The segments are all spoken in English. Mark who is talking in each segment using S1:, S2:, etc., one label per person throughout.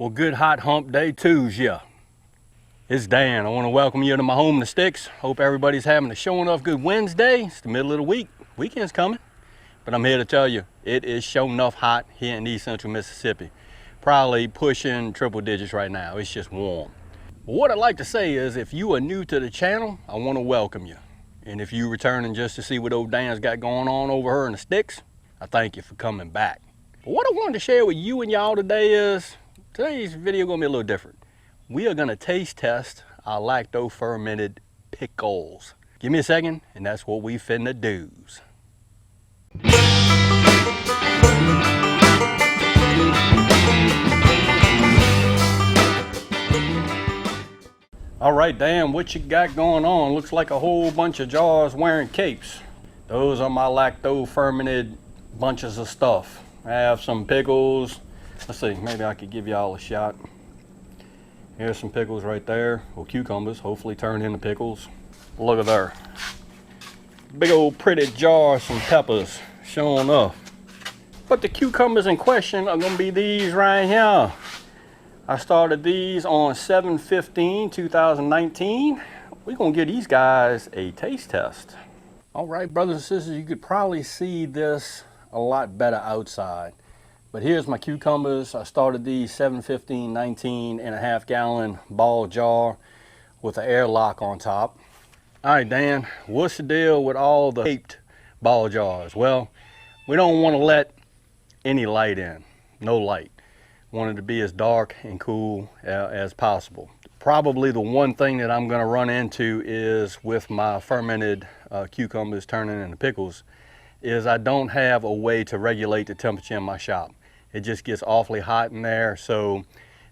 S1: Well, good hot hump day twos, yeah. It's Dan. I want to welcome you to my home in the sticks. Hope everybody's having a showing off good Wednesday. It's the middle of the week. Weekend's coming. But I'm here to tell you, it is showing off hot here in East Central Mississippi. Probably pushing triple digits right now. It's just warm. But what I'd like to say is, if you are new to the channel, I want to welcome you. And if you're returning just to see what old Dan's got going on over here in the sticks, I thank you for coming back. But what I wanted to share with you and y'all today is, today's video gonna be a little different. We are gonna taste test our lacto fermented pickles. Give me a second, and that's what we finna do's. All right, Dan, what you got going on? Looks like a whole bunch of jars wearing capes. Those are my lacto fermented bunches of stuff. I have some pickles. Let's see, maybe I could give y'all a shot. Here's some pickles right there, or cucumbers, hopefully turn into pickles. Look at there. Big old pretty jar of some peppers showing up. But the cucumbers in question are gonna be these right here. I started these on 7/15/2019. We're gonna give these guys a taste test. All right, brothers and sisters, you could probably see this a lot better outside. But here's my cucumbers. I started these 7/15/19 in a half-gallon ball jar with an airlock on top. All right, Dan, what's the deal with all the caped ball jars? Well, we don't want to let any light in, no light. Want it to be as dark and cool as possible. Probably the one thing that I'm going to run into is with my fermented cucumbers turning into pickles is I don't have a way to regulate the temperature in my shop. It just gets awfully hot in there, so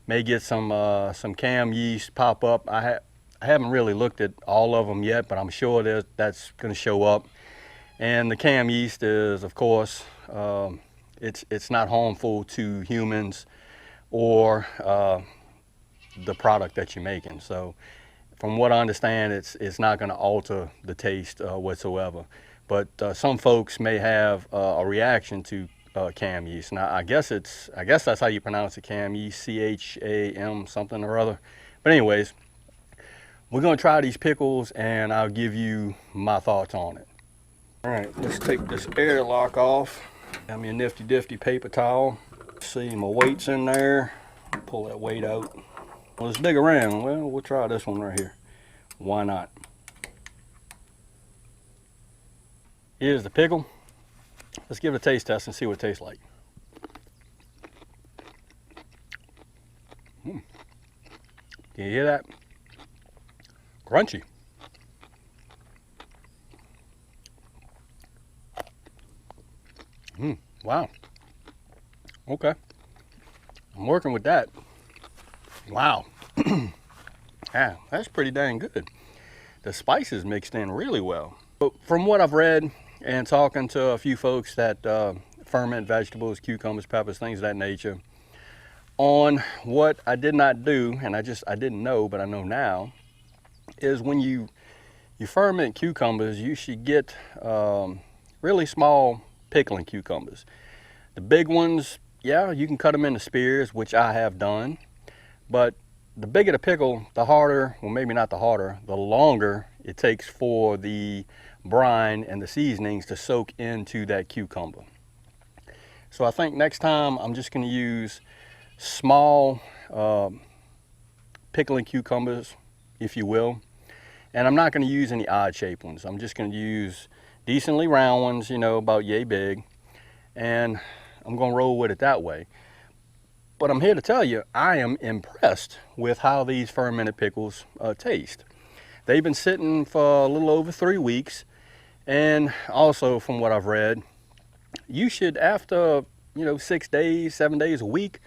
S1: may get some cam yeast pop up. I haven't really looked at all of them yet, but I'm sure that's going to show up. And the cam yeast is, of course, it's not harmful to humans or the product that you're making. So from what I understand, it's not going to alter the taste whatsoever. But some folks may have a reaction to cam yeast. Now I guess that's how you pronounce it, cam yeast, C-H-A-M something or other. But anyways, we're gonna try these pickles and I'll give you my thoughts on it. All right, let's take this airlock off. Got me a nifty paper towel. See, my weight's in there. Pull that weight out. Well, let's dig around. Well, we'll try this one right here. Why not? Here's the pickle. Let's give it a taste test and see what it tastes like. Can you hear that? Crunchy. Wow. Okay. I'm working with that. Wow. Yeah, that's pretty dang good. The spices mixed in really well. But from what I've read and talking to a few folks that ferment vegetables, cucumbers, peppers, things of that nature, on what I did not do, and I didn't know, but I know now, is when you ferment cucumbers, you should get really small pickling cucumbers. The big ones, yeah, you can cut them into spears, which I have done, but the bigger the pickle, the harder, well maybe not the harder, the longer it takes for the brine and the seasonings to soak into that cucumber. So I think next time I'm just going to use small pickling cucumbers, if you will, and I'm not going to use any odd shaped ones. I'm just going to use decently round ones, you know, about yay big, and I'm going to roll with it that way. But I'm here to tell you, I am impressed with how these fermented pickles taste. They've been sitting for a little over 3 weeks, and also from what I've read, you should, after 6 days, 7 days, a week,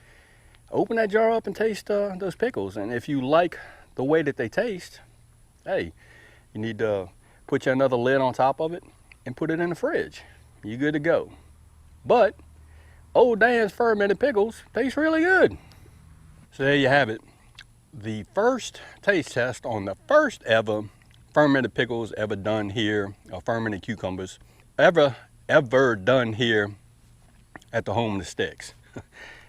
S1: open that jar up and taste those pickles. And if you like the way that they taste, hey, you need to put you another lid on top of it and put it in the fridge. You're good to go. But old Dan's fermented pickles taste really good. So there you have it. The first taste test on the first ever fermented pickles ever done here, or fermented cucumbers ever done here at the home of the sticks.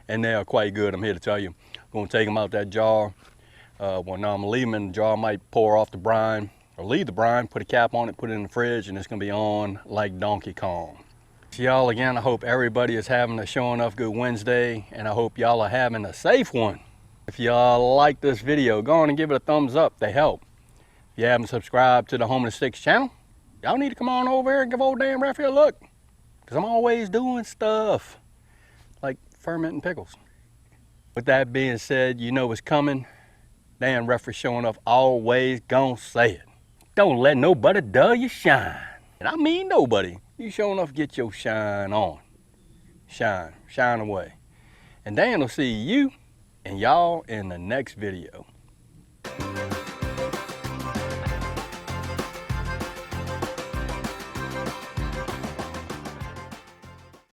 S1: And they are quite good, I'm here to tell you. Gonna take them out that jar. Well, now I'm gonna leave them in the jar. I might pour off the brine or leave the brine, put a cap on it, put it in the fridge, and it's gonna be on like Donkey Kong. So y'all, again, I hope everybody is having a sure enough good Wednesday, and I hope y'all are having a safe one. If y'all like this video, go on and give it a thumbs up. They help. If you haven't subscribed to the Home of the Sticks channel, y'all need to come on over here and give old Dan Raphael a look, because I'm always doing stuff like fermenting pickles. With that being said, you know what's coming. Dan Raphael showing up, always gonna say it. Don't let nobody dull your shine. And I mean nobody. You sure enough get your shine on. Shine away. And Dan will see you and y'all in the next video.